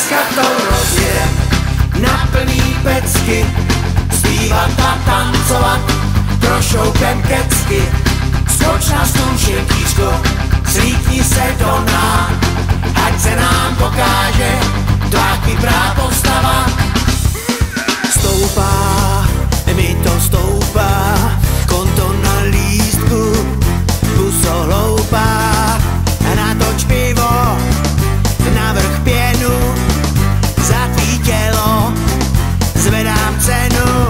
Dneska to rozjem na plný pecky, zpívat a tancovat, trošoukem kecky. Skoč na stůl, šilkýřko, slíkni se do nás, ať se nám pokáže tvá kyprá postava. Stoupá, mi to stoupá, konto na lístku, puso hloupá, natoč pivo, navrch pěnu, za tvý tělo zvedám cenu.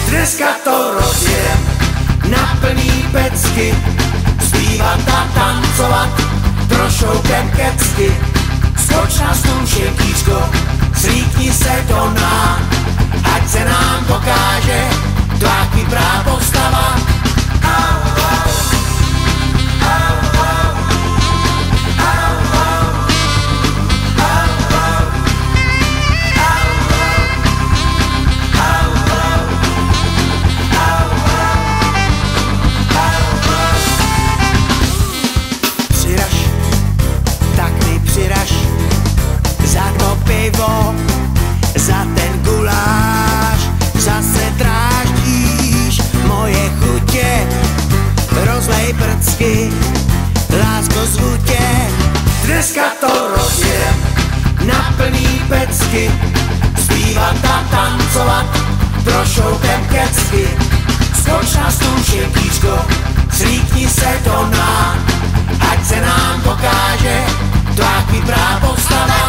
Dneska to rozjem na plný pecky, zpívat a tancovat, trošoukem kecky. Skoč na stůl, šilkýřko, slíkni se do nás, ať se nám pokáže tvá kyprá postava. Pivo, za ten guláš, zase dráždíš moje chutě, rozlej prcky, lásko zvu tě. Dneska to rozjem na plný pecky, zpívat a tancovat, trošoukem kecky. Skoč na stůl, šilkýřko, slíkni se do nás, ať se nám pokáže tvá kyprá postava.